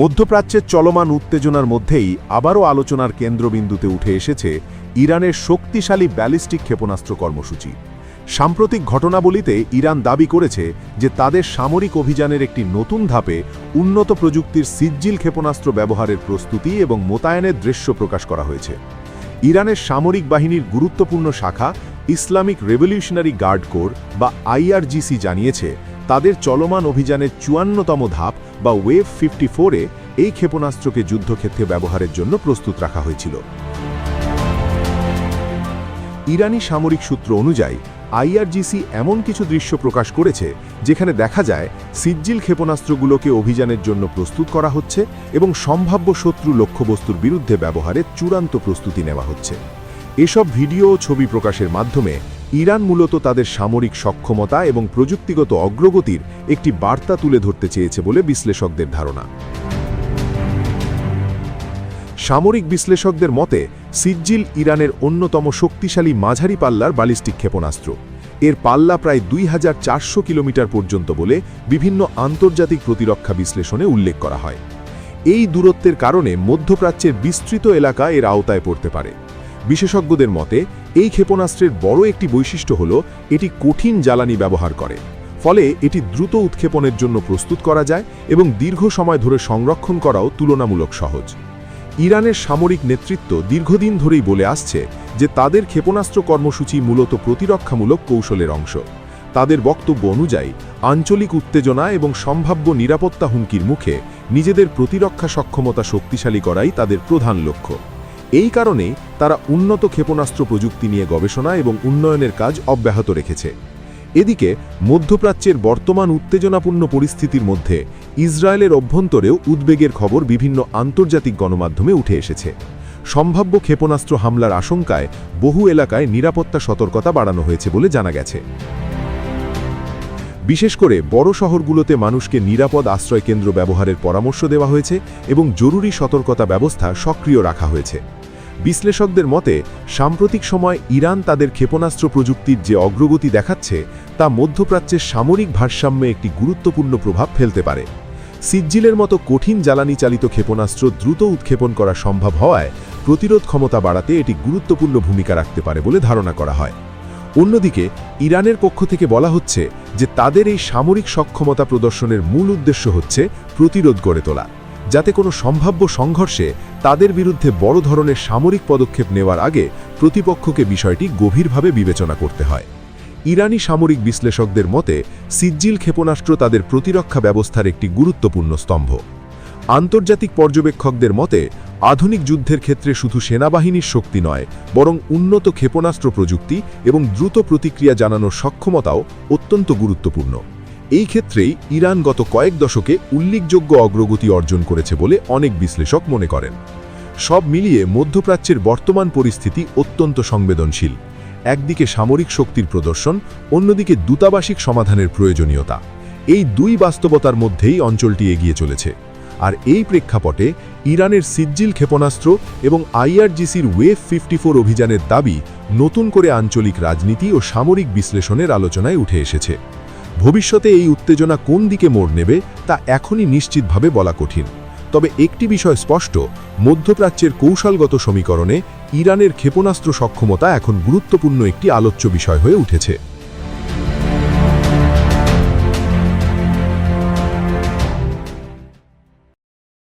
মধ্যপ্রাচ্যের চলমান উত্তেজনার মধ্যেই আবারও আলোচনার কেন্দ্রবিন্দুতে উঠে এসেছে ইরানের শক্তিশালী ব্যালিস্টিক ক্ষেপণাস্ত্র কর্মসূচি। সাম্প্রতিক ঘটনাবলিতে ইরান দাবি করেছে যে তাদের সামরিক অভিযানের একটি নতুন ধাপে উন্নত প্রযুক্তির সিজ্জিল ক্ষেপণাস্ত্র ব্যবহারের প্রস্তুতি এবং মোতায়েনের দৃশ্য প্রকাশ করা হয়েছে। ইরানের সামরিক বাহিনীর গুরুত্বপূর্ণ শাখা ইসলামিক রেভলিউশনারি গার্ড কোর বা আইআরজিসি জানিয়েছে তাদের চলমান অভিযানের ৫৪তম ধাপ বা ওয়েভ 54-এ এই ক্ষেপণাস্ত্রকে যুদ্ধক্ষেত্রে ব্যবহারের জন্য প্রস্তুত রাখা হয়েছিল। ইরানি সামরিক সূত্র অনুযায়ী আইআরজিসি এমন কিছু দৃশ্য প্রকাশ করেছে যেখানে দেখা যায় সিজ্জিল ক্ষেপণাস্ত্রগুলোকে অভিযানের জন্য প্রস্তুত করা হচ্ছে এবং সম্ভাব্য শত্রু লক্ষ্যবস্তুর বিরুদ্ধে ব্যবহারের চূড়ান্ত প্রস্তুতি নেওয়া হচ্ছে। এসব ভিডিও ও ছবি প্রকাশের মাধ্যমে ইরান মূলত তাদের সামরিক সক্ষমতা এবং প্রযুক্তিগত অগ্রগতির একটি বার্তা তুলে ধরতে চেয়েছে বলে বিশ্লেষকদের ধারণা। সামরিক বিশ্লেষকদের মতে সিজ্জিল ইরানের অন্যতম শক্তিশালী মাঝারি পাল্লার ব্যালিস্টিক ক্ষেপণাস্ত্র। এর পাল্লা প্রায় ২৪০০ কিলোমিটার পর্যন্ত বলে বিভিন্ন আন্তর্জাতিক প্রতিরক্ষা বিশ্লেষণে উল্লেখ করা হয়। এই দূরত্বের কারণে মধ্যপ্রাচ্যের বিস্তৃত এলাকা এর আওতায় পড়তে পারে। বিশেষজ্ঞদের মতে এই ক্ষেপণাস্ত্রের বড় একটি বৈশিষ্ট্য হল এটি কঠিন জ্বালানি ব্যবহার করে, ফলে এটি দ্রুত উৎক্ষেপণের জন্য প্রস্তুত করা যায় এবং দীর্ঘ সময় ধরে সংরক্ষণ করাও তুলনামূলক সহজ। ইরানের সামরিক নেতৃত্ব দীর্ঘদিন ধরেই বলে আসছে যে তাদের ক্ষেপণাস্ত্র কর্মসূচি মূলত প্রতিরক্ষামূলক কৌশলের অংশ। তাদের বক্তব্য অনুযায়ী আঞ্চলিক উত্তেজনা এবং সম্ভাব্য নিরাপত্তা হুমকির মুখে নিজেদের প্রতিরক্ষা সক্ষমতা শক্তিশালী করাই তাদের প্রধান লক্ষ্য। এই কারণেই তারা উন্নত ক্ষেপণাস্ত্র প্রযুক্তি নিয়ে গবেষণা এবং উন্নয়নের কাজ অব্যাহত রেখেছে। এদিকে মধ্যপ্রাচ্যের বর্তমান উত্তেজনাপূর্ণ পরিস্থিতির মধ্যে ইসরায়েলের অভ্যন্তরেও উদ্বেগের খবর বিভিন্ন আন্তর্জাতিক গণমাধ্যমে উঠে এসেছে। সম্ভাব্য ক্ষেপণাস্ত্র হামলার আশঙ্কায় বহু এলাকায় নিরাপত্তা সতর্কতা বাড়ানো হয়েছে বলে জানা গেছে। বিশেষ করে বড় শহরগুলোতে মানুষকে নিরাপদ আশ্রয়কেন্দ্র ব্যবহারের পরামর্শ দেওয়া হয়েছে এবং জরুরি সতর্কতা ব্যবস্থা সক্রিয় রাখা হয়েছে। বিশ্লেষকদের মতে সাম্প্রতিক সময় ইরান তাদের ক্ষেপণাস্ত্র প্রযুক্তির যে অগ্রগতি দেখাচ্ছে তা মধ্যপ্রাচ্যের সামরিক ভারসাম্যে একটি গুরুত্বপূর্ণ প্রভাব ফেলতে পারে। সিজ্জিলের মতো কঠিন জ্বালানি চালিত ক্ষেপণাস্ত্র দ্রুত উৎক্ষেপণ করা সম্ভব হওয়ায় প্রতিরোধ ক্ষমতা বাড়াতে এটি গুরুত্বপূর্ণ ভূমিকা রাখতে পারে বলে ধারণা করা হয়। অন্যদিকে ইরানের পক্ষ থেকে বলা হচ্ছে যে তাদের এই সামরিক সক্ষমতা প্রদর্শনের মূল উদ্দেশ্য হচ্ছে প্রতিরোধ গড়ে তোলা, যাতে কোনো সম্ভাব্য সংঘর্ষে তাদের বিরুদ্ধে বড় ধরনের সামরিক পদক্ষেপ নেওয়ার আগে প্রতিপক্ষকে বিষয়টি গভীরভাবে বিবেচনা করতে হয়। ইরানি সামরিক বিশ্লেষকদের মতে সিজ্জিল ক্ষেপণাস্ত্র তাদের প্রতিরক্ষা ব্যবস্থার একটি গুরুত্বপূর্ণ স্তম্ভ। আন্তর্জাতিক পর্যবেক্ষকদের মতে আধুনিক যুদ্ধের ক্ষেত্রে শুধু সেনাবাহিনীর শক্তি নয়, বরং উন্নত ক্ষেপণাস্ত্র প্রযুক্তি এবং দ্রুত প্রতিক্রিয়া জানানোর সক্ষমতাও অত্যন্ত গুরুত্বপূর্ণ। এই ক্ষেত্রেই ইরান গত কয়েক দশকে উল্লেখযোগ্য অগ্রগতি অর্জন করেছে বলে অনেক বিশ্লেষক মনে করেন। সব মিলিয়ে মধ্যপ্রাচ্যের বর্তমান পরিস্থিতি অত্যন্ত সংবেদনশীল। একদিকে সামরিক শক্তির প্রদর্শন, অন্যদিকে দূতাবাসিক সমাধানের প্রয়োজনীয়তা। এই দুই বাস্তবতার মধ্যেই অঞ্চলটি এগিয়ে চলেছে। আর এই প্রেক্ষাপটে ইরানের সিজ্জিল ক্ষেপণাস্ত্র এবং আইআরজিসির ওয়েভ 54 অভিযানের দাবি নতুন করে আঞ্চলিক রাজনীতি ও সামরিক বিশ্লেষণের আলোচনায় উঠে এসেছে। ভবিষ্যতে এই উত্তেজনা কোন দিকে মোড় নেবে তা এখনই নিশ্চিতভাবে বলা কঠিন। তবে একটি বিষয় স্পষ্ট, মধ্যপ্রাচ্যের কৌশলগত সমীকরণে ইরানের ক্ষেপণাস্ত্র সক্ষমতা এখন গুরুত্বপূর্ণ একটি আলোচ্য বিষয় হয়ে উঠেছে।